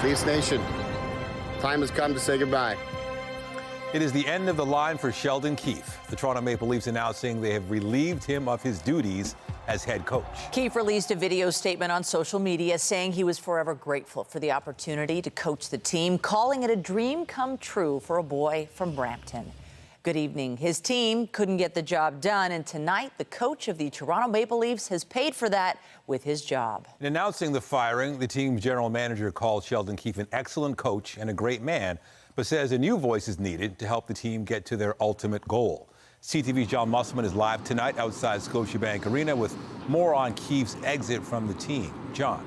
Leafs Nation, time has come to say goodbye. It is the end of the line for Sheldon Keefe. The Toronto Maple Leafs announcing they have relieved him of his duties as head coach. Keefe released a video statement on social media saying he was forever grateful for the opportunity to coach the team, calling it a dream come true for a boy from Brampton. Good evening. His team couldn't get the job done, and tonight the coach of the Toronto Maple Leafs has paid for that with his job. In announcing the firing, the team's general manager called Sheldon Keefe an excellent coach and a great man, but says a new voice is needed to help the team get to their ultimate goal. CTV's John Musselman is live tonight outside Scotiabank Arena with more on Keefe's exit from the team. John.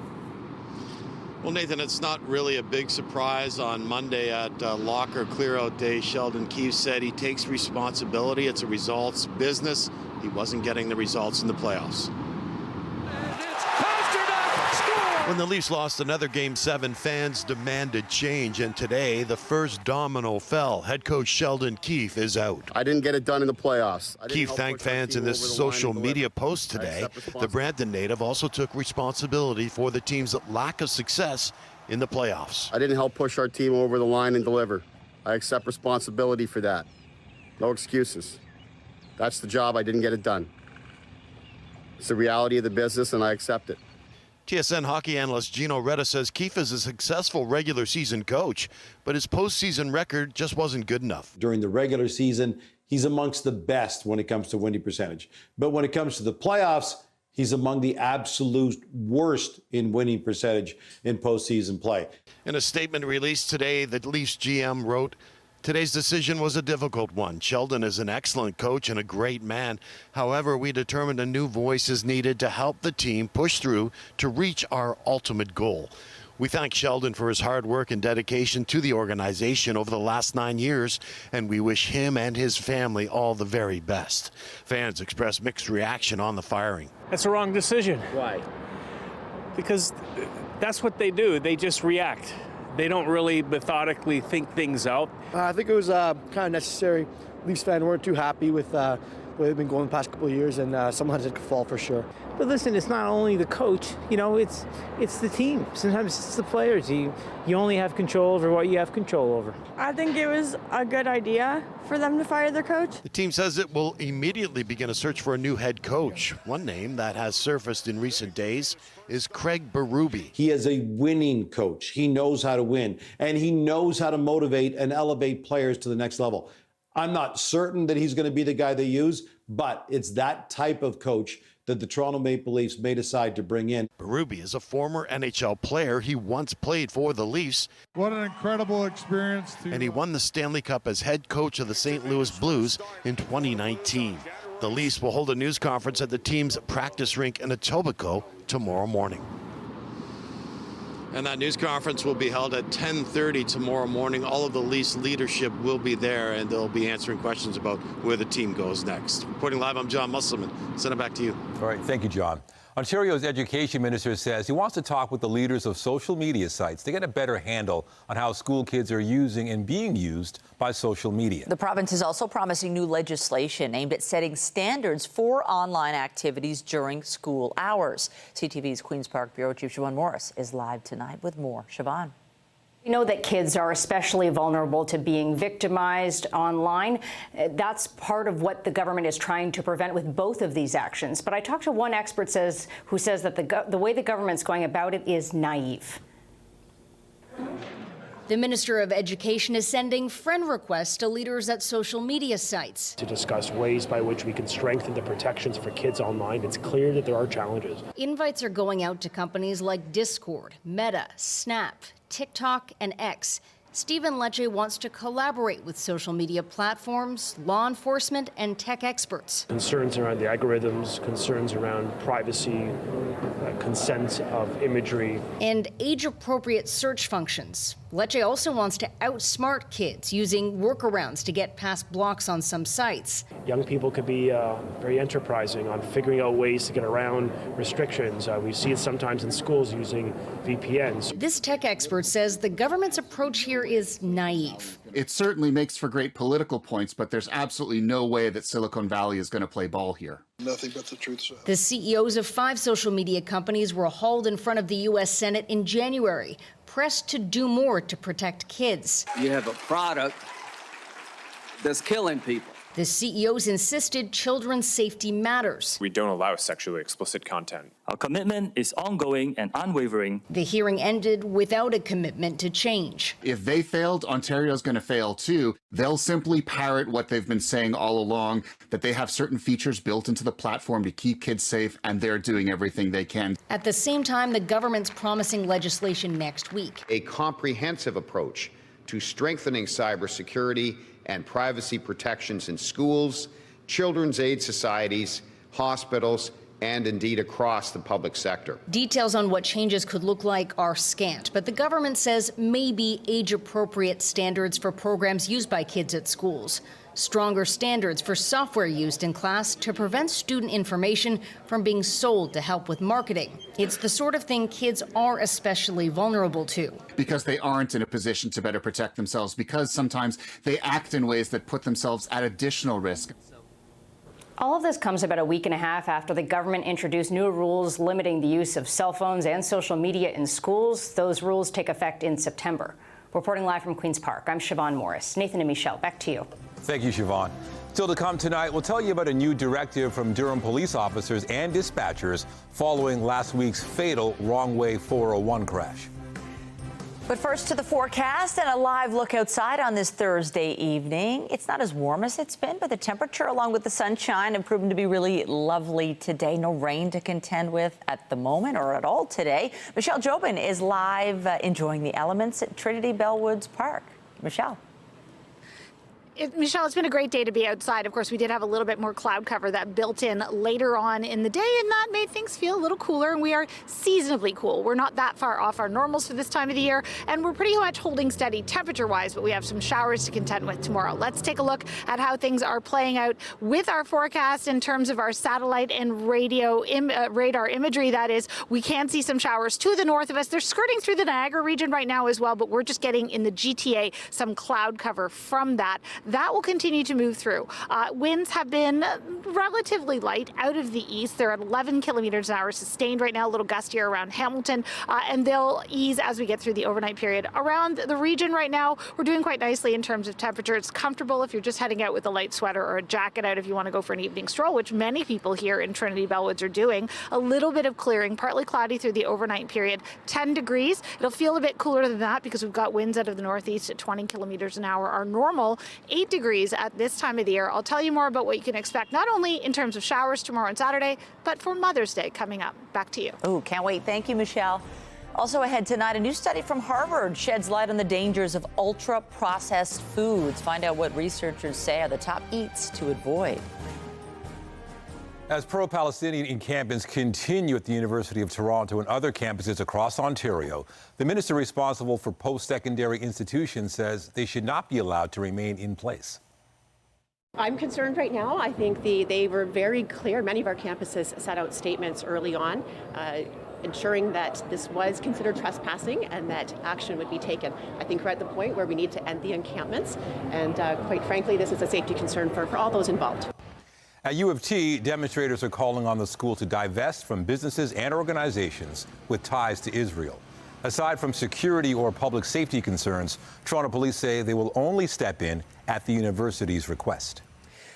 Well, Nathan, it's not really a big surprise. On Monday at locker clear-out day, Sheldon Keefe said he takes responsibility. It's a results business. He wasn't getting the results in the playoffs. When the Leafs lost another Game 7, fans demanded change, and today the first domino fell. Head coach Sheldon Keefe is out. I didn't get it done in the playoffs. Keefe thanked fans in this social media post today. The Brampton native also took responsibility for the team's lack of success in the playoffs. I didn't help push our team over the line and deliver. I accept responsibility for that. No excuses. That's the job. I didn't get it done. It's the reality of the business, and I accept it. TSN hockey analyst Gino Retta says Keefe is a successful regular season coach, but his postseason record just wasn't good enough. During the regular season, he's amongst the best when it comes to winning percentage. But when it comes to the playoffs, he's among the absolute worst in winning percentage in postseason play. In a statement released today, the Leafs GM wrote, "Today's decision was a difficult one. Sheldon is an excellent coach and a great man. However, we determined a new voice is needed to help the team push through to reach our ultimate goal. We thank Sheldon for his hard work and dedication to the organization over the last 9 years, and we wish him and his family all the very best." Fans expressed mixed reaction on the firing. That's a wrong decision. Why? Because that's what they do. They just react. They don't really methodically think things out. I think it was kind of necessary. Leafs fans weren't too happy with the way they've been going the past couple of years, and someone had to fall for sure. But listen, it's not only the coach, you know, it's the team. Sometimes it's the players. You only have control over what you have control over. I think it was a good idea for them to fire their coach. The team says it will immediately begin a search for a new head coach. One name that has surfaced in recent days is Craig Berube. He is a winning coach. He knows how to win, and he knows how to motivate and elevate players to the next level. I'm not certain that he's going to be the guy they use, but it's that type of coach that the Toronto Maple Leafs may decide to bring in. Berube is a former NHL player. He once played for the Leafs. What an incredible experience. And he won the Stanley Cup as head coach of the St. Louis Blues in 2019. The Leafs will hold a news conference at the team's practice rink in Etobicoke tomorrow morning. And that news conference will be held at 10:30 tomorrow morning. All of the Leafs leadership will be there, and they'll be answering questions about where the team goes next. Reporting live, I'm John Musselman. Send it back to you. All right, thank you, John. Ontario's education minister says he wants to talk with the leaders of social media sites to get a better handle on how school kids are using and being used by social media. The province is also promising new legislation aimed at setting standards for online activities during school hours. CTV's Queen's Park Bureau Chief Siobhan Morris is live tonight with more. Siobhan. We know that kids are especially vulnerable to being victimized online. That's part of what the government is trying to prevent with both of these actions. But I talked to one expert who says that the way the government's going about it is naive. The Minister of Education is sending friend requests to leaders at social media sites to discuss ways by which we can strengthen the protections for kids online. It's clear that there are challenges. Invites are going out to companies like Discord, Meta, Snap, TikTok, and X. Stephen Lecce wants to collaborate with social media platforms, law enforcement, and tech experts. Concerns around the algorithms, concerns around privacy, consent of imagery. And age-appropriate search functions. Lecce also wants to outsmart kids using workarounds to get past blocks on some sites. Young people could be very enterprising on figuring out ways to get around restrictions. We see it sometimes in schools using VPNs. This tech expert says the government's approach here is naive. It certainly makes for great political points, but there's absolutely no way that Silicon Valley is going to play ball here. Nothing but the truth, sir. The CEOs of 5 social media companies were hauled in front of the U.S. Senate in January, pressed to do more to protect kids. You have a product that's killing people. The CEOs insisted children's safety matters. We don't allow sexually explicit content. Our commitment is ongoing and unwavering. The hearing ended without a commitment to change. If they failed, Ontario's going to fail too. They'll simply parrot what they've been saying all along, that they have certain features built into the platform to keep kids safe, and they're doing everything they can. At the same time, the government's promising legislation next week. A comprehensive approach to strengthening cybersecurity and privacy protections in schools, children's aid societies, hospitals, and indeed across the public sector. Details on what changes could look like are scant, but the government says maybe age-appropriate standards for programs used by kids at schools. Stronger standards for software used in class to prevent student information from being sold to help with marketing. It's the sort of thing kids are especially vulnerable to. Because they aren't in a position to better protect themselves, because sometimes they act in ways that put themselves at additional risk. All of this comes about a week and a half after the government introduced new rules limiting the use of cell phones and social media in schools. Those rules take effect in September. Reporting live from Queen's Park, I'm Siobhan Morris. Nathan and Michelle, back to you. Thank you, Siobhan. Still to come tonight, we'll tell you about a new directive from Durham police officers and dispatchers following last week's fatal wrong-way 401 crash. But first to the forecast and a live look outside on this Thursday evening. It's not as warm as it's been, but the temperature along with the sunshine have proven to be really lovely today. No rain to contend with at the moment or at all today. Michelle Jobin is live enjoying the elements at Trinity Bellwoods Park. Michelle. Michelle, it's been a great day to be outside. Of course, we did have a little bit more cloud cover that built in later on in the day, and that made things feel a little cooler, and we are seasonably cool. We're not that far off our normals for this time of the year, and we're pretty much holding steady temperature-wise, but we have some showers to contend with tomorrow. Let's take a look at how things are playing out with our forecast in terms of our satellite and radio radar imagery. That is, we can see some showers to the north of us. They're skirting through the Niagara region right now as well, but we're just getting in the GTA some cloud cover from that. That will continue to move through. Winds have been relatively light out of the east. They're at 11 kilometers an hour sustained right now, a little gustier around Hamilton, and they'll ease as we get through the overnight period. Around the region right now, we're doing quite nicely in terms of temperature. It's comfortable if you're just heading out with a light sweater or a jacket out if you want to go for an evening stroll, which many people here in Trinity Bellwoods are doing. A little bit of clearing, partly cloudy through the overnight period. 10 degrees. It'll feel a bit cooler than that because we've got winds out of the northeast at 20 kilometers an hour. Our normal 8 degrees at this time of the year. I'll tell you more about what you can expect, not only in terms of showers tomorrow and Saturday, but for Mother's Day coming up. Back to you. Oh, can't wait. Thank you, Michelle. Also ahead tonight, a new study from Harvard sheds light on the dangers of ultra-processed foods. Find out what researchers say are the top eats to avoid. As pro-Palestinian encampments continue at the University of Toronto and other campuses across Ontario, the minister responsible for post-secondary institutions says they should not be allowed to remain in place. I'm concerned right now. I think they were very clear. Many of our campuses set out statements early on ensuring that this was considered trespassing and that action would be taken. I think we're at the point where we need to end the encampments, and quite frankly, this is a safety concern for all those involved. At U of T, demonstrators are calling on the school to divest from businesses and organizations with ties to Israel. Aside from security or public safety concerns, Toronto police say they will only step in at the university's request.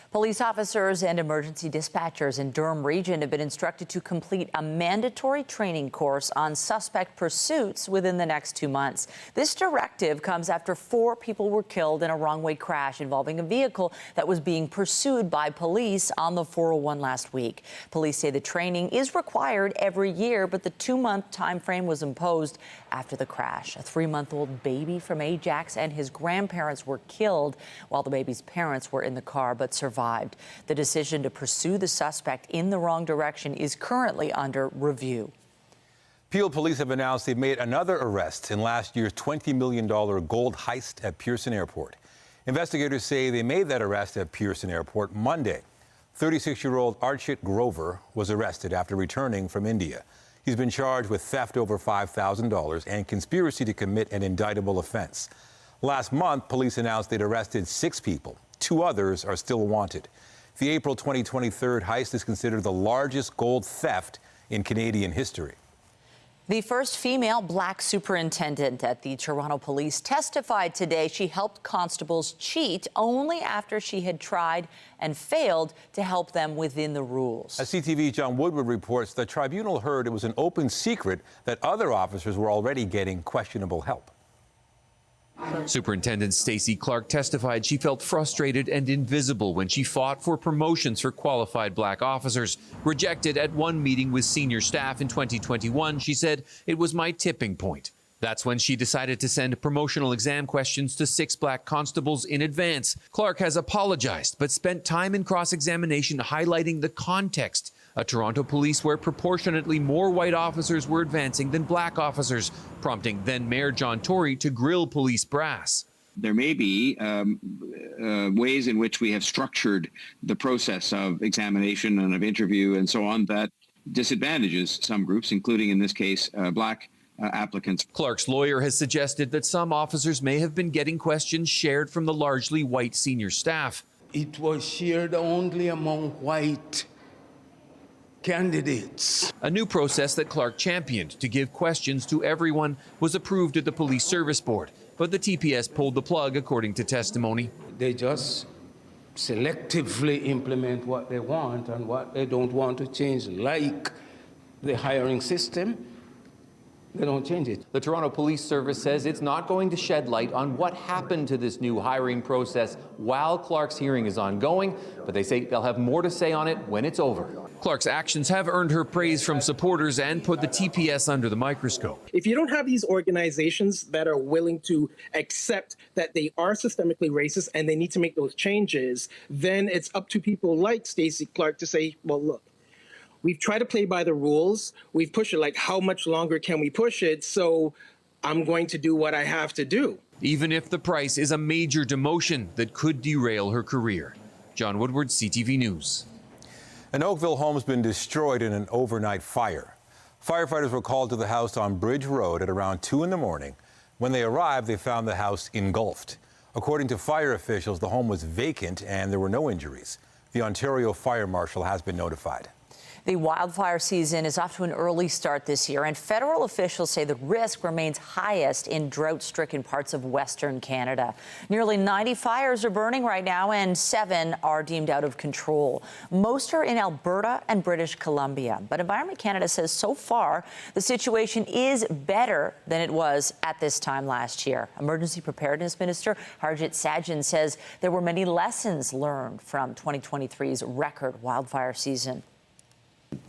Police officers and emergency dispatchers in Durham Region have been instructed to complete a mandatory training course on suspect pursuits within the next 2 months. This directive comes after 4 people were killed in a wrong-way crash involving a vehicle that was being pursued by police on the 401 last week. Police say the training is required every year, but the 2-month time frame was imposed after the crash. A 3-month-old baby from Ajax and his grandparents were killed while the baby's parents were in the car but survived. The decision to pursue the suspect in the wrong direction is currently under review. Peel police have announced they've made another arrest in last year's $20 million gold heist at Pearson Airport. Investigators say they made that arrest at Pearson Airport Monday. 36-year-old Archit Grover was arrested after returning from India. He's been charged with theft over $5,000 and conspiracy to commit an indictable offense. Last month, police announced they'd arrested 6 people. 2 others are still wanted. The April 2023 heist is considered the largest gold theft in Canadian history. The first female black superintendent at the Toronto Police testified today she helped constables cheat only after she had tried and failed to help them within the rules. As CTV's John Woodward reports, the tribunal heard it was an open secret that other officers were already getting questionable help. Superintendent Stacey Clark testified she felt frustrated and invisible when she fought for promotions for qualified black officers. Rejected at one meeting with senior staff in 2021, she said, "It was my tipping point." That's when she decided to send promotional exam questions to 6 black constables in advance. Clark has apologized, but spent time in cross-examination highlighting the context. A Toronto police where proportionately more white officers were advancing than black officers, prompting then Mayor John Tory to grill police brass. There may be ways in which we have structured the process of examination and of interview and so on that disadvantages some groups, including in this case black applicants. Clark's lawyer has suggested that some officers may have been getting questions shared from the largely white senior staff. It was shared only among white candidates. A new process that Clark championed to give questions to everyone was approved at the Police Service Board, but the TPS pulled the plug, according to testimony. They just selectively implement what they want and what they don't want to change, like the hiring system. They don't change it. The Toronto Police Service says it's not going to shed light on what happened to this new hiring process while Clark's hearing is ongoing, but they say they'll have more to say on it when it's over. Clark's actions have earned her praise from supporters and put the TPS under the microscope. If you don't have these organizations that are willing to accept that they are systemically racist and they need to make those changes, then it's up to people like Stacey Clark to say, well, look, we've tried to play by the rules. We've pushed it. Like, how much longer can we push it? So I'm going to do what I have to do. Even if the price is a major demotion that could derail her career. John Woodward, CTV News. An Oakville home has been destroyed in an overnight fire. Firefighters were called to the house on Bridge Road at around 2 in the morning. When they arrived, they found the house engulfed. According to fire officials, the home was vacant and there were no injuries. The Ontario Fire Marshal has been notified. The wildfire season is off to an early start this year, and federal officials say the risk remains highest in drought-stricken parts of Western Canada. Nearly 90 fires are burning right now, and 7 are deemed out of control. Most are in Alberta and British Columbia. But Environment Canada says so far the situation is better than it was at this time last year. Emergency Preparedness Minister Harjit Sajjan says there were many lessons learned from 2023's record wildfire season.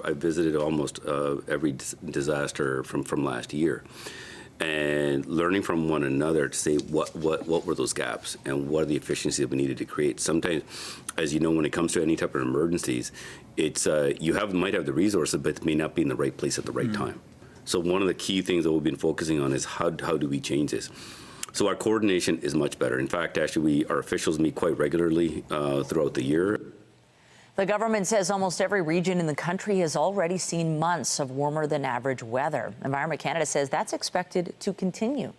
I visited almost every disaster from last year, and learning from one another to say what were those gaps and what are the efficiencies that we needed to create. Sometimes, as you know, when it comes to any type of emergencies, it's you might have the resources, but it may not be in the right place at the right time. So one of the key things that we've been focusing on is how do we change this? So our coordination is much better. In fact, actually, our officials meet quite regularly throughout the year. The government says almost every region in the country has already seen months of warmer than average weather. Environment Canada says that's expected to continue.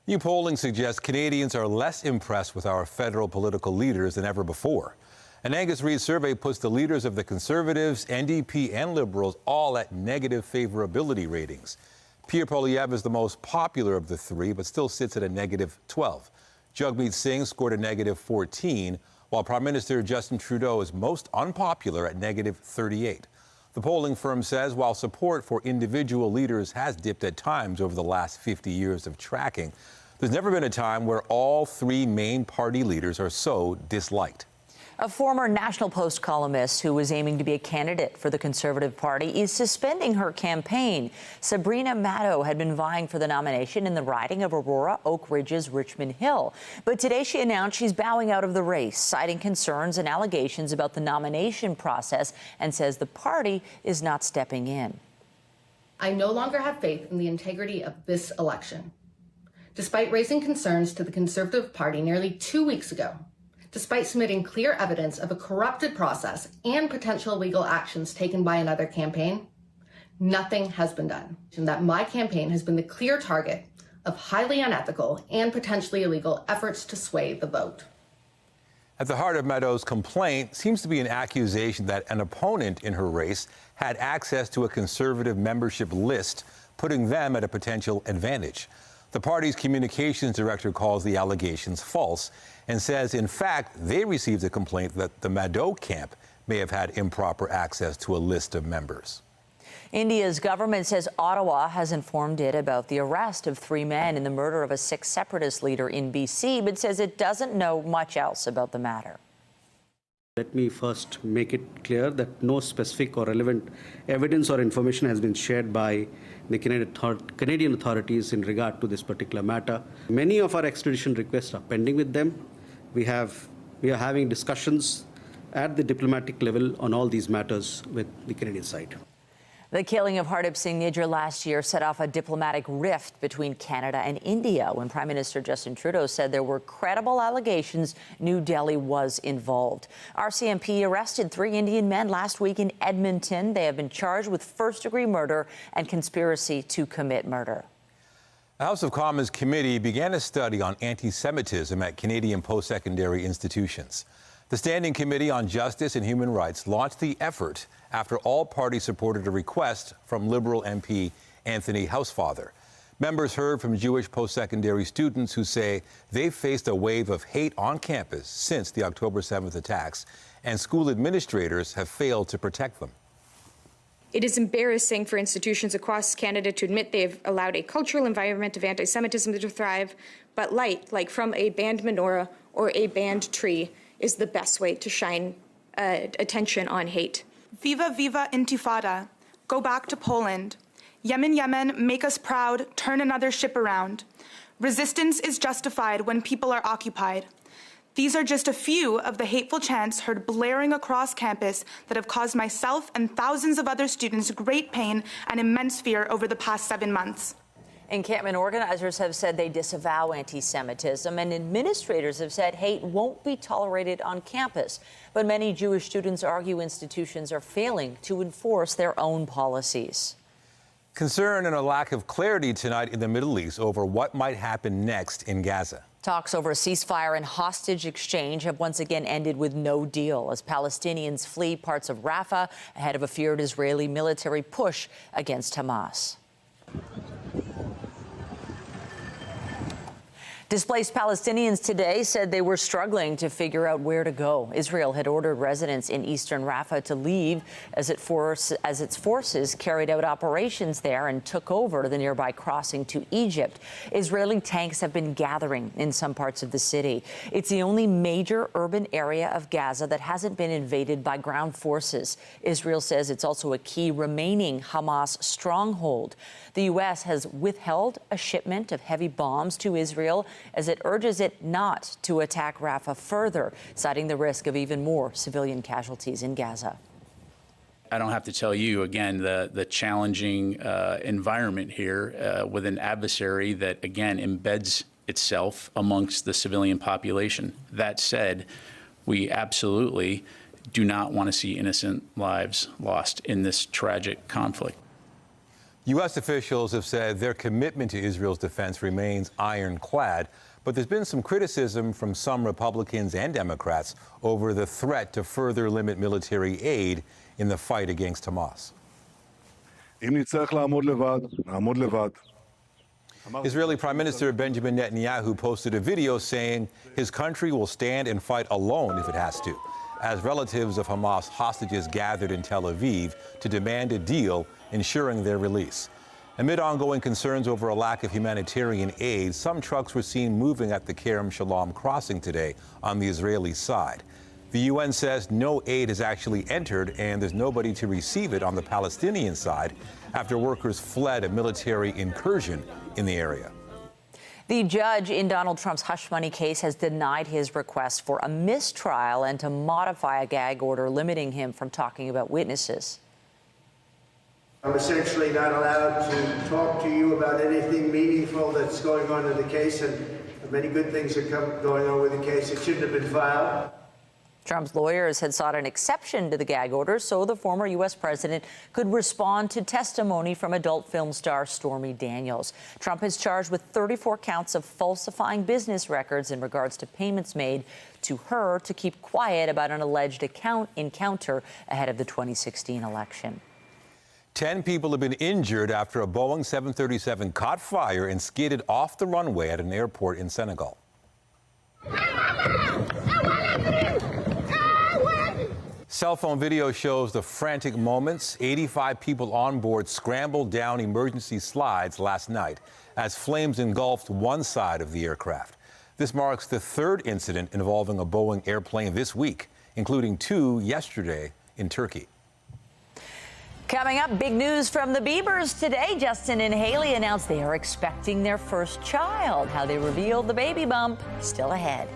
New polling suggests Canadians are less impressed with our federal political leaders than ever before. An Angus Reid survey puts the leaders of the Conservatives, NDP and Liberals all at negative favorability ratings. Pierre Poilievre is the most popular of the three, but still sits at a negative 12. Jagmeet Singh scored a negative 14, while Prime Minister Justin Trudeau is most unpopular at negative 38. The polling firm says while support for individual leaders has dipped at times over the last 50 years of tracking, there's never been a time where all 3 main party leaders are so disliked. A former National Post columnist who was aiming to be a candidate for the Conservative Party is suspending her campaign. Sabrina Matto had been vying for the nomination in the riding of Aurora, Oak Ridges, Richmond Hill. But today she announced she's bowing out of the race, citing concerns and allegations about the nomination process, and says the party is not stepping in. I no longer have faith in the integrity of this election. Despite raising concerns to the Conservative Party nearly 2 weeks ago, despite submitting clear evidence of a corrupted process and potential legal actions taken by another campaign, nothing has been done. And that my campaign has been the clear target of highly unethical and potentially illegal efforts to sway the vote. At the heart of Matto's complaint seems to be an accusation that an opponent in her race had access to a Conservative membership list putting them at a potential advantage. The party's communications director calls the allegations false and says, in fact, they received a complaint that the Mado camp may have had improper access to a list of members. India's government says Ottawa has informed it about the arrest of 3 men in the murder of a Sikh separatist leader in BC, but says it doesn't know much else about the matter. Let me first make it clear that no specific or relevant evidence or information has been shared by the Canadian authorities in regard to this particular matter. Many of our extradition requests are pending with them. We are having discussions at the diplomatic level on all these matters with the Canadian side. The killing of Hardeep Singh Nijjar last year set off a diplomatic rift between Canada and India when Prime Minister Justin Trudeau said there were credible allegations New Delhi was involved. RCMP arrested 3 Indian men last week in Edmonton. They have been charged with first-degree murder and conspiracy to commit murder. The House of Commons committee began a study on anti-Semitism at Canadian post-secondary institutions. The Standing Committee on Justice and Human Rights launched the effort after all parties supported a request from Liberal MP Anthony Housefather. Members heard from Jewish post-secondary students who say they've faced a wave of hate on campus since the October 7th attacks, and school administrators have failed to protect them. It is embarrassing for institutions across Canada to admit they've allowed a cultural environment of anti-Semitism to thrive, but light, like from a banned menorah or a banned tree, is the best way to shine attention on hate. Viva, viva Intifada. Go back to Poland. Yemen, Yemen, make us proud, turn another ship around. Resistance is justified when people are occupied. These are just a few of the hateful chants heard blaring across campus that have caused myself and thousands of other students great pain and immense fear over the past 7 months. Encampment organizers have said they disavow anti-Semitism, and administrators have said hate won't be tolerated on campus. But many Jewish students argue institutions are failing to enforce their own policies. Concern and a lack of clarity tonight in the Middle East over what might happen next in Gaza. Talks over a ceasefire and hostage exchange have once again ended with no deal as Palestinians flee parts of Rafah ahead of a feared Israeli military push against Hamas. Displaced Palestinians today said they were struggling to figure out where to go. Israel had ordered residents in eastern Rafah to leave as its forces carried out operations there and took over the nearby crossing to Egypt. Israeli tanks have been gathering in some parts of the city. It's the only major urban area of Gaza that hasn't been invaded by ground forces. Israel says it's also a key remaining Hamas stronghold. The U.S. has withheld a shipment of heavy bombs to Israel as it urges it not to attack Rafah further, citing the risk of even more civilian casualties in Gaza. I don't have to tell you, again, the challenging environment here with an adversary that, again, embeds itself amongst the civilian population. That said, we absolutely do not want to see innocent lives lost in this tragic conflict. U.S. officials have said their commitment to Israel's defense remains ironclad, but there's been some criticism from some Republicans and Democrats over the threat to further limit military aid in the fight against Hamas. Israeli Prime Minister Benjamin Netanyahu posted a video saying his country will stand and fight alone if it has to, as relatives of Hamas hostages gathered in Tel Aviv to demand a deal ensuring their release. Amid ongoing concerns over a lack of humanitarian aid, some trucks were seen moving at the Kerem Shalom crossing today on the Israeli side. The UN says no aid has actually entered and there's nobody to receive it on the Palestinian side after workers fled a military incursion in the area. The judge in Donald Trump's hush money case has denied his request for a mistrial and to modify a gag order limiting him from talking about witnesses. I'm essentially not allowed to talk to you about anything meaningful that's going on in the case, and many good things are going on with the case. It shouldn't have been filed. Trump's lawyers had sought an exception to the gag order so the former U.S. president could respond to testimony from adult film star Stormy Daniels. Trump is charged with 34 counts of falsifying business records in regards to payments made to her to keep quiet about an alleged encounter ahead of the 2016 election. 10 people have been injured after a Boeing 737 caught fire and skidded off the runway at an airport in Senegal. Cell phone video shows the frantic moments. 85 people on board scrambled down emergency slides last night as flames engulfed one side of the aircraft. This marks the third incident involving a Boeing airplane this week, including 2 yesterday in Turkey. Coming up, big news from the Biebers today. Justin and Haley announced they are expecting their first child. How they revealed the baby bump, still ahead.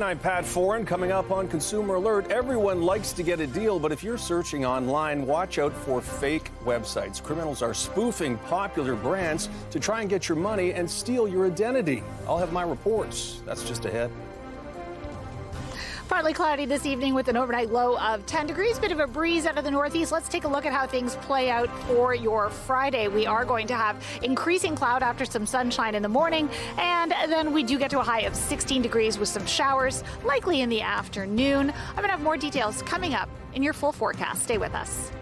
I'm Pat Foran. Coming up on Consumer Alert, everyone likes to get a deal, but if you're searching online, watch out for fake websites. Criminals are spoofing popular brands to try and get your money and steal your identity. I'll have my reports. That's just ahead. Partly cloudy this evening with an overnight low of 10 degrees. Bit of a breeze out of the northeast. Let's take a look at how things play out for your Friday. We are going to have increasing cloud after some sunshine in the morning. And then we do get to a high of 16 degrees with some showers, likely in the afternoon. I'm going to have more details coming up in your full forecast. Stay with us.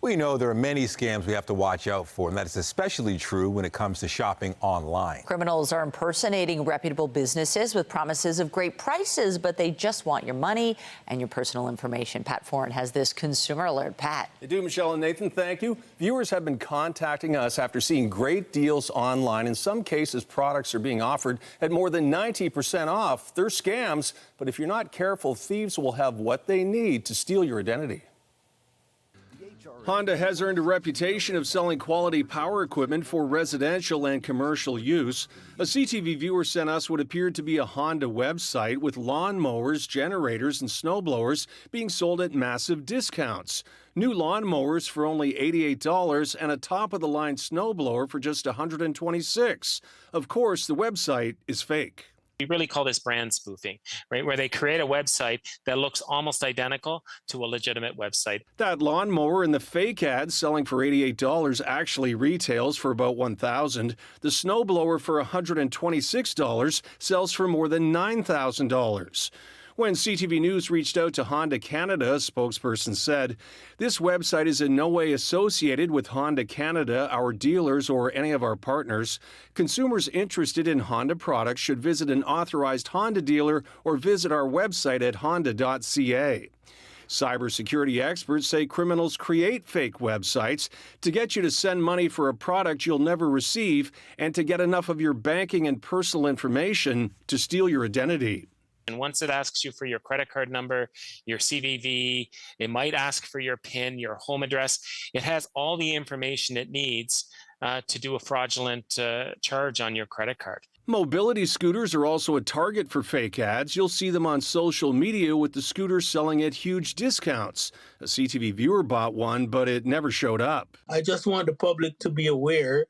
We know there are many scams we have to watch out for, and that is especially true when it comes to shopping online. Criminals are impersonating reputable businesses with promises of great prices, but they just want your money and your personal information. Pat Foran has this Consumer Alert. Pat. They do, Michelle and Nathan, thank you. Viewers have been contacting us after seeing great deals online. In some cases, products are being offered at more than 90% off. They're scams, but if you're not careful, thieves will have what they need to steal your identity. Honda has earned a reputation of selling quality power equipment for residential and commercial use. A CTV viewer sent us what appeared to be a Honda website with lawnmowers, generators, and snowblowers being sold at massive discounts. New lawnmowers for only $88 and a top-of-the-line snowblower for just $126. Of course, the website is fake. We really call this brand spoofing, right? Where they create a website that looks almost identical to a legitimate website. That lawnmower in the fake ad selling for $88 actually retails for about $1,000. The snowblower for $126 sells for more than $9,000. When CTV News reached out to Honda Canada, a spokesperson said, "This website is in no way associated with Honda Canada, our dealers, or any of our partners. Consumers interested in Honda products should visit an authorized Honda dealer or visit our website at honda.ca." Cybersecurity experts say criminals create fake websites to get you to send money for a product you'll never receive and to get enough of your banking and personal information to steal your identity. And once it asks you for your credit card number, your CVV, it might ask for your PIN, your home address. It has all the information it needs to do a fraudulent charge on your credit card. Mobility scooters are also a target for fake ads. You'll see them on social media with the scooters selling at huge discounts. A CTV viewer bought one, but it never showed up. I just want the public to be aware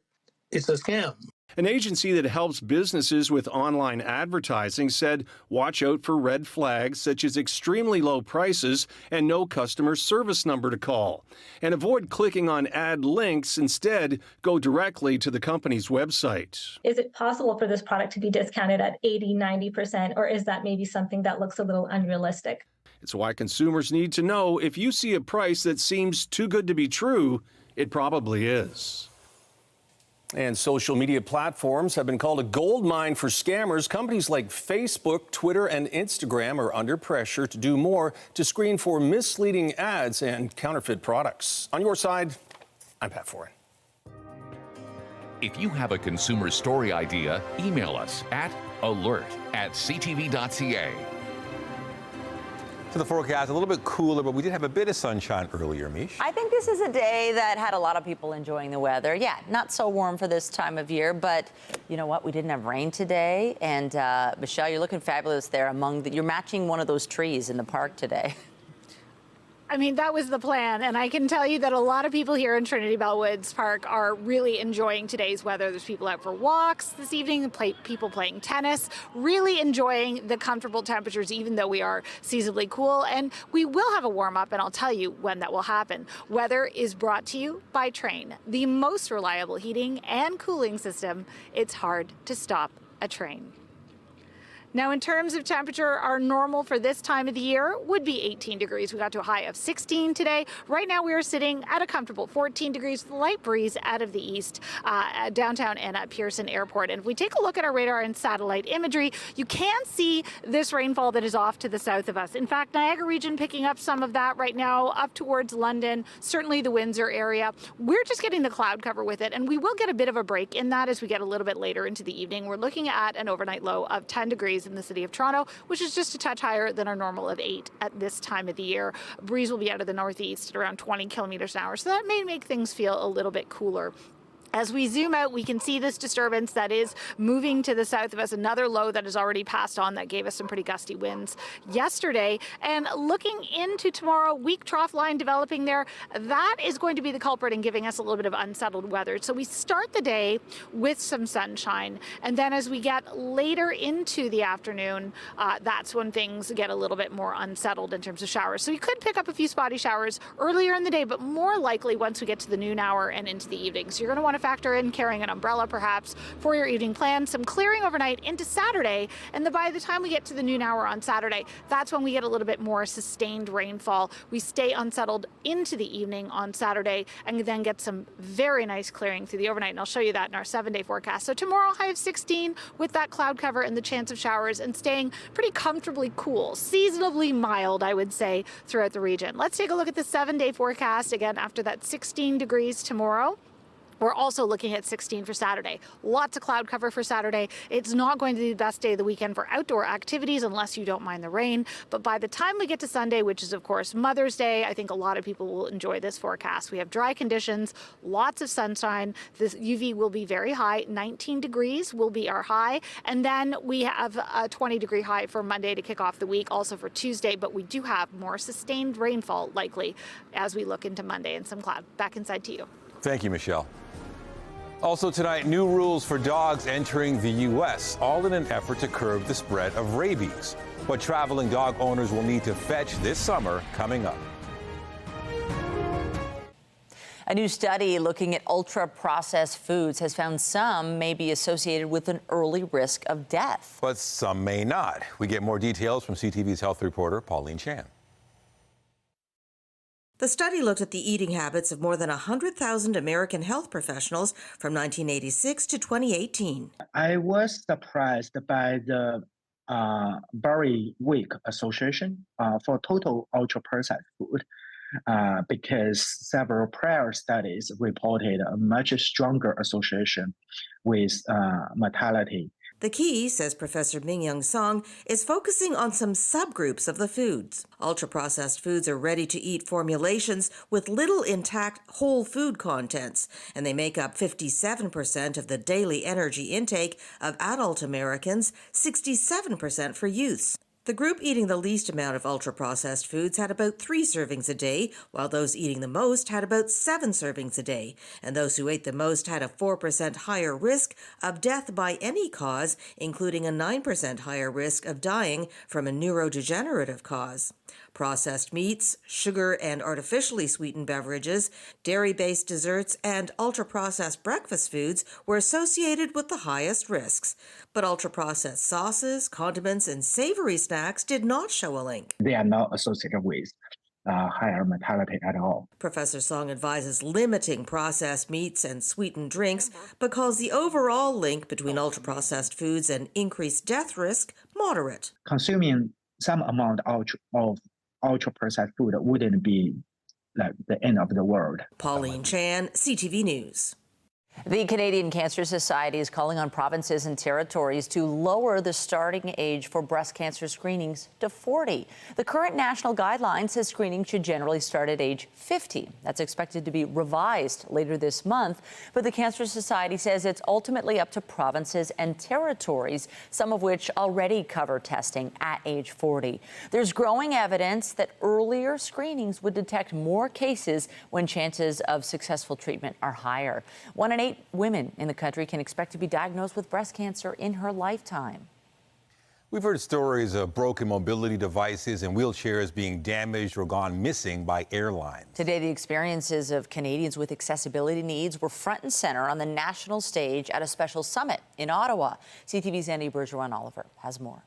it's a scam. An agency that helps businesses with online advertising said watch out for red flags such as extremely low prices and no customer service number to call. And avoid clicking on ad links. Instead, go directly to the company's website. Is it possible for this product to be discounted at 80, 90%, or is that maybe something that looks a little unrealistic? It's why consumers need to know if you see a price that seems too good to be true, it probably is. And social media platforms have been called a gold mine for scammers. Companies like Facebook, Twitter, and Instagram are under pressure to do more to screen for misleading ads and counterfeit products. On your side, I'm Pat Foran. If you have a consumer story idea, email us at alert@ctv.ca. To the forecast, a little bit cooler, but we did have a bit of sunshine earlier, Mish. I think this is a day that had a lot of people enjoying the weather. Yeah, not so warm for this time of year, but you know what? We didn't have rain today. And Michelle, you're looking fabulous there you're matching one of those trees in the park today. I mean, that was the plan, and I can tell you that a lot of people here in Trinity Bellwoods Park are really enjoying today's weather. There's people out for walks this evening, people playing tennis, really enjoying the comfortable temperatures, even though we are seasonably cool. And we will have a warm-up, and I'll tell you when that will happen. Weather is brought to you by Train, the most reliable heating and cooling system. It's hard to stop a train. Now, in terms of temperature, our normal for this time of the year would be 18 degrees. We got to a high of 16 today. Right now, we are sitting at a comfortable 14 degrees, light breeze out of the east, downtown and at Pearson Airport. And if we take a look at our radar and satellite imagery, you can see this rainfall that is off to the south of us. In fact, Niagara region picking up some of that right now, up towards London, certainly the Windsor area. We're just getting the cloud cover with it, and we will get a bit of a break in that as we get a little bit later into the evening. We're looking at an overnight low of 10 degrees in the city of Toronto, which is just a touch higher than our normal of 8 at this time of the year. A breeze will be out of the northeast at around 20 kilometers an hour, so that may make things feel a little bit cooler. As we zoom out, we can see this disturbance that is moving to the south of us, another low that has already passed on that gave us some pretty gusty winds yesterday. And looking into tomorrow, weak trough line developing there, that is going to be the culprit in giving us a little bit of unsettled weather. So we start the day with some sunshine, and then as we get later into the afternoon, that's when things get a little bit more unsettled in terms of showers. So you could pick up a few spotty showers earlier in the day, but more likely once we get to the noon hour and into the evening. So you're going to want to factor in carrying an umbrella perhaps for your evening plan, some clearing overnight into Saturday, and by the time we get to the noon hour on Saturday, that's when we get a little bit more sustained rainfall. We stay unsettled into the evening on Saturday and then get some very nice clearing through the overnight, and I'll show you that in our 7-day forecast. So tomorrow, high of 16 with that cloud cover and the chance of showers, and staying pretty comfortably cool, seasonably mild, I would say, throughout the region. Let's take a look at the 7-day forecast again after that 16 degrees tomorrow. We're also looking at 16 for Saturday. Lots of cloud cover for Saturday. It's not going to be the best day of the weekend for outdoor activities unless you don't mind the rain. But by the time we get to Sunday, which is, of course, Mother's Day, I think a lot of people will enjoy this forecast. We have dry conditions, lots of sunshine. The UV will be very high. 19 degrees will be our high. And then we have a 20-degree high for Monday to kick off the week, also for Tuesday. But we do have more sustained rainfall likely as we look into Monday and some cloud. Back inside to you. Thank you, Michelle. Also tonight, new rules for dogs entering the U.S., all in an effort to curb the spread of rabies. What traveling dog owners will need to fetch this summer coming up. A new study looking at ultra-processed foods has found some may be associated with an early risk of death. But some may not. We get more details from CTV's health reporter, Pauline Chan. The study looked at the eating habits of more than 100,000 American health professionals from 1986 to 2018. I was surprised by the very weak association for total ultra-processed food because several prior studies reported a much stronger association with mortality. The key, says Professor Ming-Young Song, is focusing on some subgroups of the foods. Ultra-processed foods are ready-to-eat formulations with little intact whole food contents, and they make up 57% of the daily energy intake of adult Americans, 67% for youths. The group eating the least amount of ultra-processed foods had about 3 servings a day, while those eating the most had about 7 servings a day. And those who ate the most had a 4% higher risk of death by any cause, including a 9% higher risk of dying from a neurodegenerative cause. Processed meats, sugar and artificially sweetened beverages, dairy-based desserts, and ultra-processed breakfast foods were associated with the highest risks. But ultra-processed sauces, condiments, and savory snacks did not show a link. They are not associated with higher mortality at all. Professor Song advises limiting processed meats and sweetened drinks because the overall link between ultra-processed foods and increased death risk moderate. Consuming some amount of ultra-processed food wouldn't be like the end of the world. Pauline Chan, CTV News. The Canadian Cancer Society is calling on provinces and territories to lower the starting age for breast cancer screenings to 40. The current national guideline says screening should generally start at age 50. That's expected to be revised later this month, but the Cancer Society says it's ultimately up to provinces and territories, some of which already cover testing at age 40. There's growing evidence that earlier screenings would detect more cases when chances of successful treatment are higher. 1 in 8 women in the country can expect to be diagnosed with breast cancer in her lifetime. We've heard stories of broken mobility devices and wheelchairs being damaged or gone missing by airlines. Today, the experiences of Canadians with accessibility needs were front and center on the national stage at a special summit in Ottawa. CTV's Andy Bergeron Oliver has more.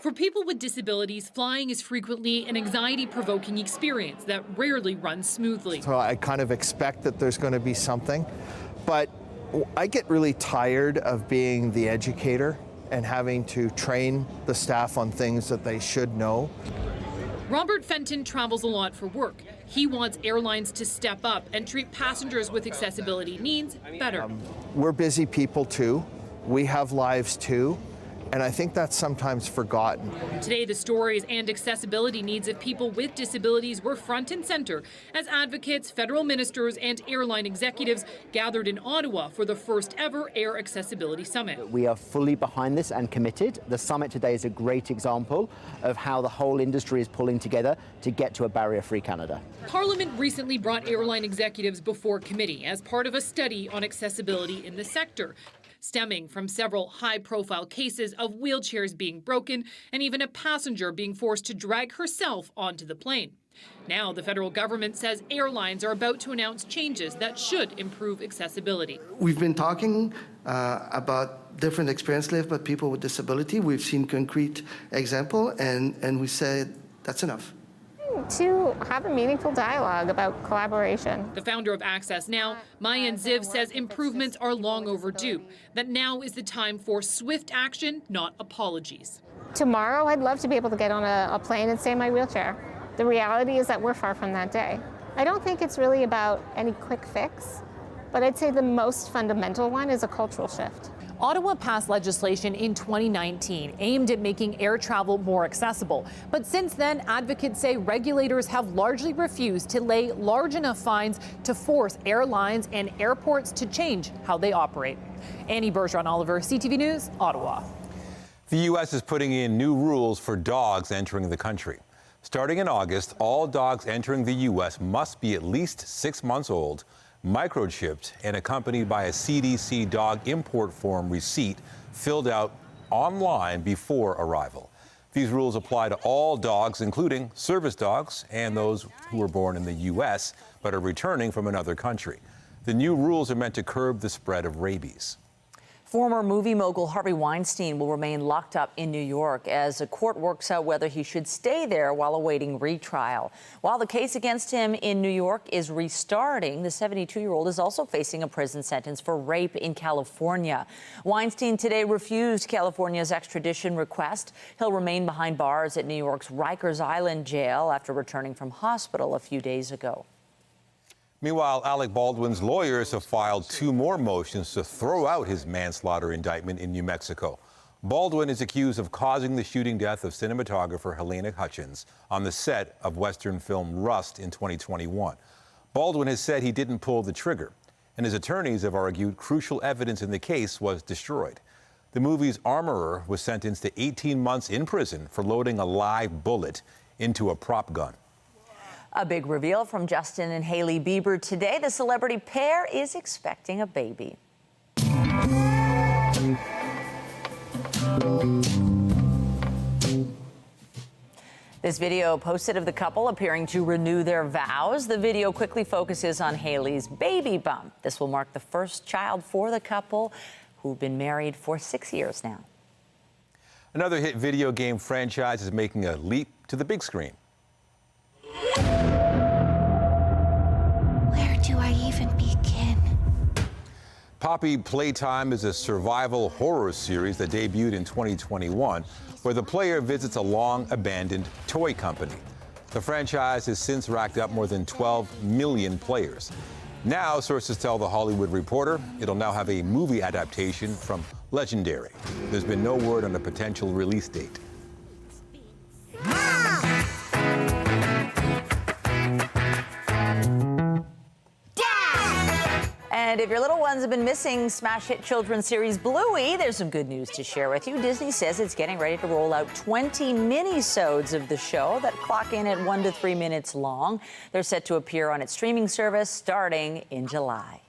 For people with disabilities, flying is frequently an anxiety-provoking experience that rarely runs smoothly. So I kind of expect that there's going to be something, but I get really tired of being the educator and having to train the staff on things that they should know. Robert Fenton travels a lot for work. He wants airlines to step up and treat passengers with accessibility needs better. We're busy people too. We have lives too. And I think that's sometimes forgotten. Today, the stories and accessibility needs of people with disabilities were front and center as advocates, federal ministers, and airline executives gathered in Ottawa for the first ever Air Accessibility Summit. We are fully behind this and committed. The summit today is a great example of how the whole industry is pulling together to get to a barrier-free Canada. Parliament recently brought airline executives before committee as part of a study on accessibility in the sector, stemming from several high-profile cases of wheelchairs being broken and even a passenger being forced to drag herself onto the plane. Now the federal government says airlines are about to announce changes that should improve accessibility. We've been talking about different experience lived by people with disability. We've seen concrete example, and we said that's enough. To have a meaningful dialogue about collaboration. The founder of Access Now, Mayan Ziv, says improvements are long overdue, that now is the time for swift action, not apologies. Tomorrow, I'd love to be able to get on a plane and stay in my wheelchair. The reality is that we're far from that day. I don't think it's really about any quick fix, but I'd say the most fundamental one is a cultural shift. Ottawa passed legislation in 2019 aimed at making air travel more accessible. But since then, advocates say regulators have largely refused to lay large enough fines to force airlines and airports to change how they operate. Annie Bergeron-Oliver, CTV News, Ottawa. The U.S. is putting in new rules for dogs entering the country. Starting in August, all dogs entering the U.S. must be at least 6 months old, microchipped, and accompanied by a CDC dog import form receipt filled out online before arrival. These rules apply to all dogs, including service dogs and those who were born in the U.S. but are returning from another country. The new rules are meant to curb the spread of rabies. Former movie mogul Harvey Weinstein will remain locked up in New York as a court works out whether he should stay there while awaiting retrial. While the case against him in New York is restarting, the 72-year-old is also facing a prison sentence for rape in California. Weinstein today refused California's extradition request. He'll remain behind bars at New York's Rikers Island jail after returning from hospital a few days ago. Meanwhile, Alec Baldwin's lawyers have filed 2 more motions to throw out his manslaughter indictment in New Mexico. Baldwin is accused of causing the shooting death of cinematographer Helena Hutchins on the set of Western film Rust in 2021. Baldwin has said he didn't pull the trigger, and his attorneys have argued crucial evidence in the case was destroyed. The movie's armorer was sentenced to 18 months in prison for loading a live bullet into a prop gun. A big reveal from Justin and Hailey Bieber today. The celebrity pair is expecting a baby. This video posted of the couple appearing to renew their vows. The video quickly focuses on Hailey's baby bump. This will mark the first child for the couple, who've been married for 6 years now. Another hit video game franchise is making a leap to the big screen. Where do I even begin? Poppy Playtime is a survival horror series that debuted in 2021, where the player visits a long-abandoned toy company. The franchise has since racked up more than 12 million players. Now, sources tell The Hollywood Reporter it'll now have a movie adaptation from Legendary. There's been no word on a potential release date. And if your little ones have been missing smash hit children's series Bluey, there's some good news to share with you. Disney says it's getting ready to roll out 20 mini-sodes of the show that clock in at 1 to 3 minutes long. They're set to appear on its streaming service starting in July.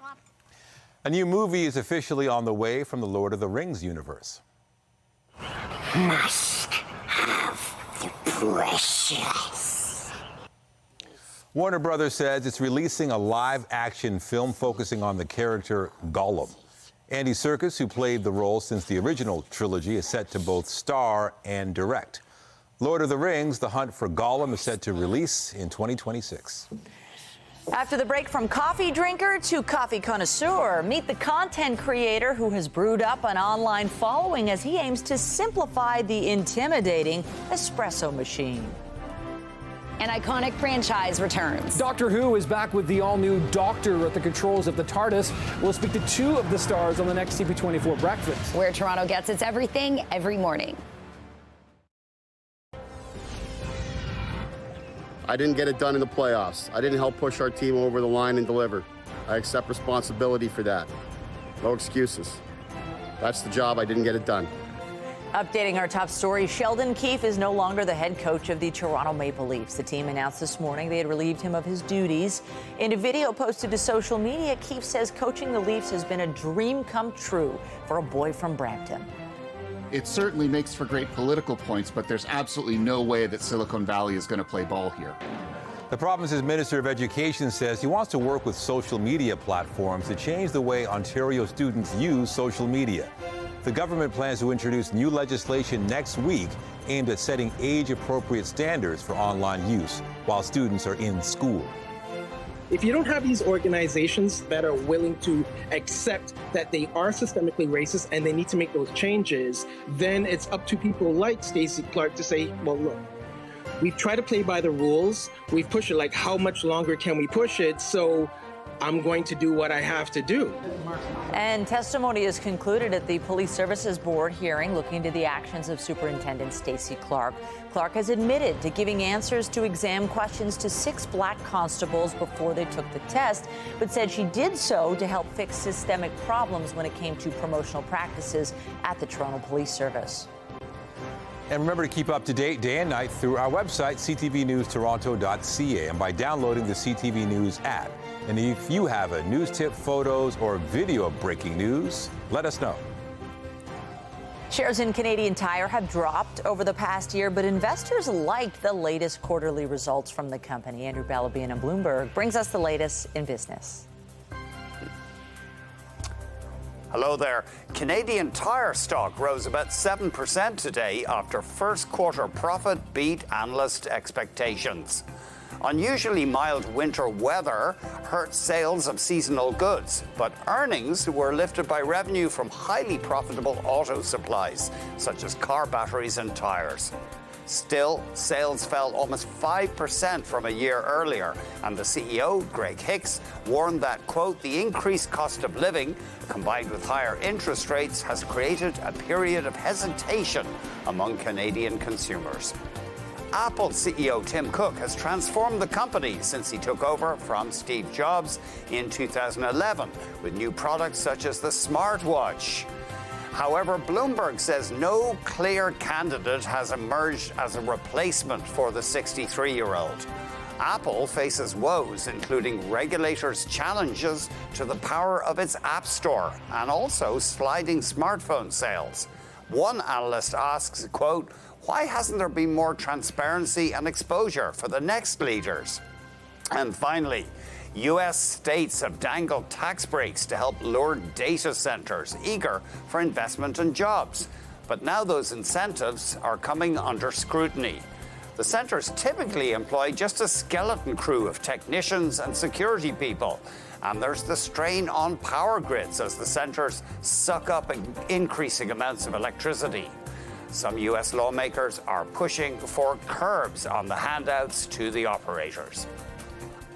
A new movie is officially on the way from the Lord of the Rings universe. Must have the precious. Warner Brothers says it's releasing a live-action film focusing on the character Gollum. Andy Serkis, who played the role since the original trilogy, is set to both star and direct. Lord of the Rings, The Hunt for Gollum is set to release in 2026. After the break, from coffee drinker to coffee connoisseur, meet the content creator who has brewed up an online following as he aims to simplify the intimidating espresso machine. An iconic franchise returns. Doctor Who is back with the all-new Doctor at the controls of the TARDIS. We'll speak to two of the stars on the next CP24 Breakfast. Where Toronto gets its everything every morning. I didn't get it done in the playoffs. I didn't help push our team over the line and deliver. I accept responsibility for that. No excuses. That's the job. I didn't get it done. Updating our top story, Sheldon Keefe is no longer the head coach of the Toronto Maple Leafs. The team announced this morning they had relieved him of his duties. In a video posted to social media, Keefe says coaching the Leafs has been a dream come true for a boy from Brampton. It certainly makes for great political points, but there's absolutely no way that Silicon Valley is going to play ball here. The province's Minister of Education says he wants to work with social media platforms to change the way Ontario students use social media. The government plans to introduce new legislation next week aimed at setting age-appropriate standards for online use while students are in school. If you don't have these organizations that are willing to accept that they are systemically racist and they need to make those changes, then it's up to people like Stacey Clark to say, well, look, we've tried to play by the rules. We've pushed it, like, how much longer can we push it? So I'm going to do what I have to do. And testimony is concluded at the Police Services Board hearing looking into the actions of Superintendent Stacey Clark. Clark has admitted to giving answers to exam questions to 6 black constables before they took the test, but said she did so to help fix systemic problems when it came to promotional practices at the Toronto Police Service. And remember to keep up to date day and night through our website, ctvnewstoronto.ca, and by downloading the CTV News app. And if you have a news tip, photos, or video of breaking news, let us know. Shares in Canadian Tire have dropped over the past year, but investors liked the latest quarterly results from the company. Andrew Balabian of Bloomberg brings us the latest in business. Hello there. Canadian Tire stock rose about 7% today after first quarter profit beat analyst expectations. Unusually mild winter weather hurt sales of seasonal goods, but earnings were lifted by revenue from highly profitable auto supplies, such as car batteries and tires. Still, sales fell almost 5% from a year earlier, and the CEO, Greg Hicks, warned that, quote, the increased cost of living, combined with higher interest rates, has created a period of hesitation among Canadian consumers. Apple CEO Tim Cook has transformed the company since he took over from Steve Jobs in 2011 with new products such as the smartwatch. However, Bloomberg says no clear candidate has emerged as a replacement for the 63-year-old. Apple faces woes, including regulators' challenges to the power of its App Store and also sliding smartphone sales. One analyst asks, quote, why hasn't there been more transparency and exposure for the next leaders? And finally, U.S. states have dangled tax breaks to help lure data centers eager for investment and jobs. But now those incentives are coming under scrutiny. The centers typically employ just a skeleton crew of technicians and security people. And there's the strain on power grids as the centers suck up increasing amounts of electricity. Some U.S. lawmakers are pushing for curbs on the handouts to the operators.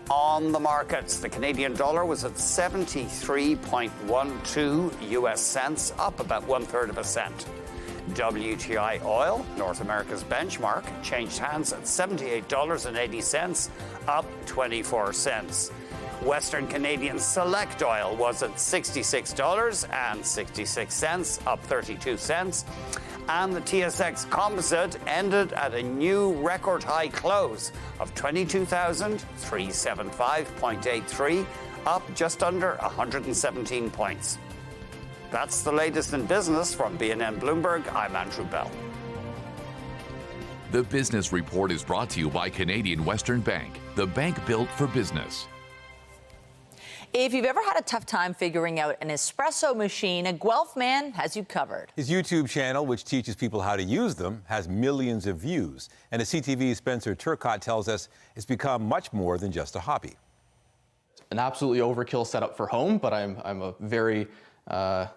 On the markets, the Canadian dollar was at 73.12 U.S. cents, up about 1/3 cent. WTI oil, North America's benchmark, changed hands at $78.80, up 24 cents. Western Canadian Select oil was at $66.66, up 32 cents. And the TSX Composite ended at a new record high close of 22,375.83, up just under 117 points. That's the latest in business from BNN Bloomberg. I'm Andrew Bell. The Business Report is brought to you by Canadian Western Bank, the bank built for business. If you've ever had a tough time figuring out an espresso machine, a Guelph man has you covered. His YouTube channel, which teaches people how to use them, has millions of views. And as CTV's Spencer Turcotte tells us, it's become much more than just a hobby. An absolutely overkill setup for home, but I'm a very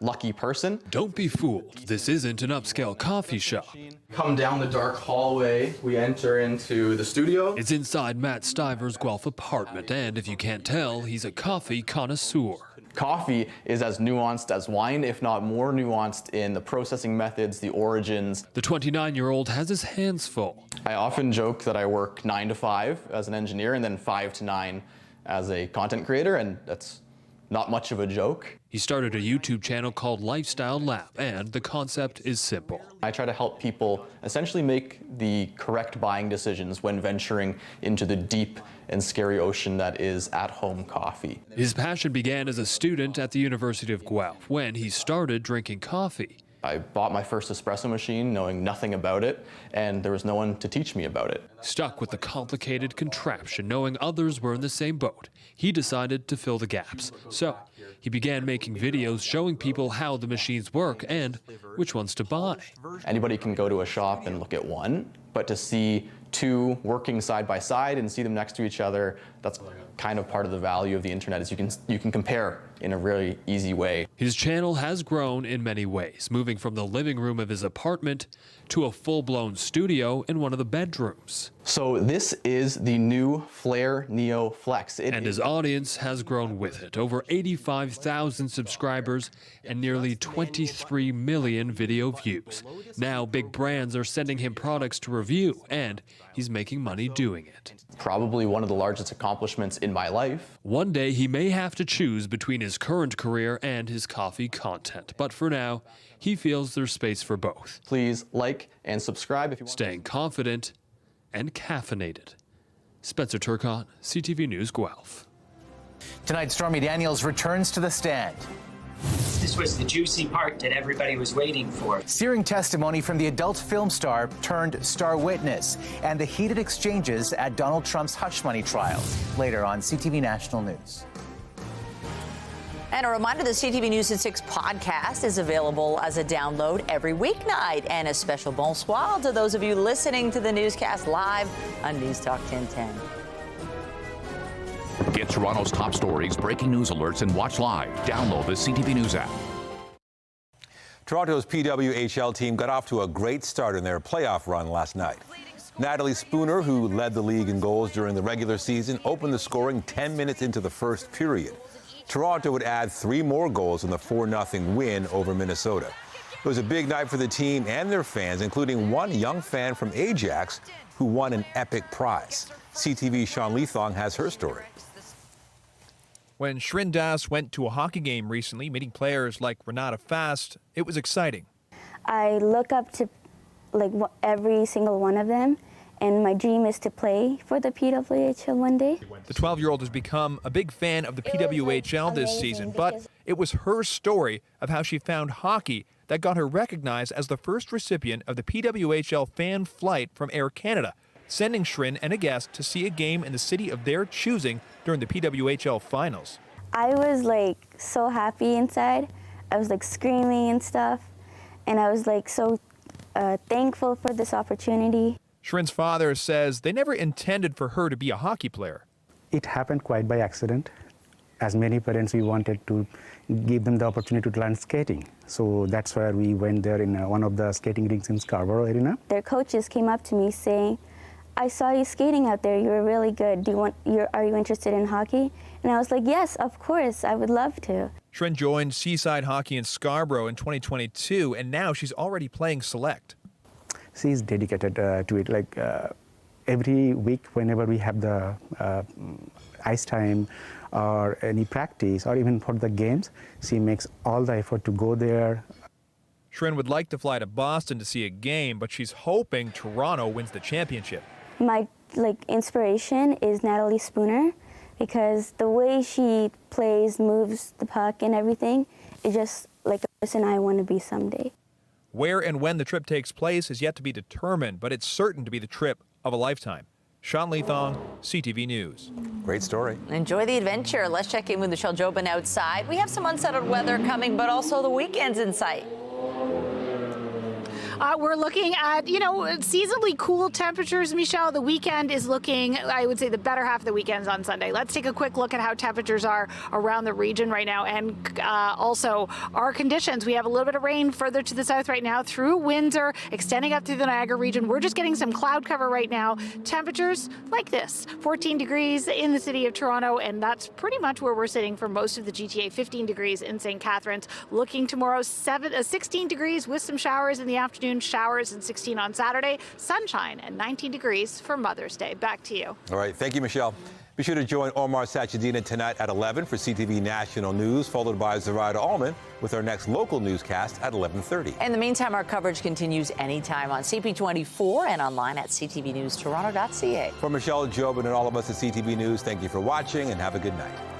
lucky person. Don't be fooled. This isn't an upscale coffee shop. Come down the dark hallway, we enter into the studio. It's inside Matt Stiver's Guelph apartment, and if you can't tell, he's a coffee connoisseur. Coffee is as nuanced as wine, if not more nuanced in the processing methods, the origins. The 29-year-old has his hands full. I often joke that I work 9 to 5 as an engineer and then 5 to 9 as a content creator, and that's not much of a joke. He started a YouTube channel called Lifestyle Lab, and the concept is simple. I try to help people essentially make the correct buying decisions when venturing into the deep and scary ocean that is at-home coffee. His passion began as a student at the University of Guelph when he started drinking coffee. I bought my first espresso machine knowing nothing about it, and there was no one to teach me about it. Stuck with the complicated contraption, knowing others were in the same boat, he decided to fill the gaps. So he began making videos showing people how the machines work and which ones to buy. Anybody can go to a shop and look at one, but to see two working side by side and see them next to each other, that's kind of part of the value of the internet, is you can compare in a really easy way. His channel has grown in many ways, moving from the living room of his apartment to a full-blown studio in one of the bedrooms. So this is the new Flare Neo Flex. And his audience has grown with it. Over 85,000 subscribers and nearly 23 million video views. Now big brands are sending him products to review, and he's making money doing it. Probably one of the largest accomplishments in my life. One day he may have to choose between his current career and his coffee content, but for now, he feels there's space for both. Please like and subscribe if you want. Staying confident and caffeinated. Spencer Turcotte, CTV News, Guelph. Tonight, Stormy Daniels returns to the stand. This was the juicy part that everybody was waiting for. Searing testimony from the adult film star turned star witness and the heated exchanges at Donald Trump's hush money trial. Later on CTV National News. And a reminder, the CTV News at 6 podcast is available as a download every weeknight. And a special bonsoir to those of you listening to the newscast live on News Talk 1010. Get Toronto's top stories, breaking news alerts, and watch live. Download the CTV News app. Toronto's PWHL team got off to a great start in their playoff run last night. Natalie Spooner, who led the league in goals during the regular season, opened the scoring 10 minutes into the first period. Toronto would add 3 more goals in the 4-0 win over Minnesota. It was a big night for the team and their fans, including one young fan from Ajax who won an epic prize. CTV's Sean Leathong has her story. When Shrin Das went to a hockey game recently, meeting players like Renata Fast, it was exciting. I look up to every single one of them, and my dream is to play for the PWHL one day. The 12-year-old has become a big fan of the PWHL this season, but it was her story of how she found hockey that got her recognized as the first recipient of the PWHL fan flight from Air Canada, sending Shrin and a guest to see a game in the city of their choosing during the PWHL finals. I was so happy inside. I was screaming and stuff, and I was so thankful for this opportunity. Shrin's father says they never intended for her to be a hockey player. It happened quite by accident. As many parents, we wanted to give them the opportunity to learn skating. So that's where we went there in one of the skating rinks in Scarborough Arena. Their coaches came up to me saying, "I saw you skating out there. You were really good. Are you interested in hockey?" And I was like, "Yes, of course. I would love to." Shrin joined Seaside Hockey in Scarborough in 2022, and now she's already playing select. She's dedicated to it. Every week, whenever we have the ice time or any practice or even for the games, she makes all the effort to go there. Shrin would like to fly to Boston to see a game, but she's hoping Toronto wins the championship. My inspiration is Natalie Spooner, because the way she plays, moves the puck and everything is just like a person I want to be someday. Where and when the trip takes place is yet to be determined, but it's certain to be the trip of a lifetime. Sean Leathong, CTV News. Great story. Enjoy the adventure. Let's check in with Michelle Jobin outside. We have some unsettled weather coming, but also the weekend's in sight. We're looking at, seasonally cool temperatures, Michelle. The weekend is looking, I would say, the better half of the weekend's on Sunday. Let's take a quick look at how temperatures are around the region right now, and also our conditions. We have a little bit of rain further to the south right now through Windsor, extending up through the Niagara region. We're just getting some cloud cover right now. Temperatures like this, 14 degrees in the city of Toronto, and that's pretty much where we're sitting for most of the GTA, 15 degrees in St. Catharines. Looking tomorrow, 16 degrees with some showers in the afternoon. Showers and 16 on Saturday, sunshine and 19 degrees for Mother's Day. Back to you. All right. Thank you, Michelle. Be sure to join Omar Sachedina tonight at 11 for CTV National News, followed by Zoraida Allman with our next local newscast at 11:30. In the meantime, our coverage continues anytime on CP24 and online at ctvnewstoronto.ca. For Michelle Jobin and all of us at CTV News, thank you for watching and have a good night.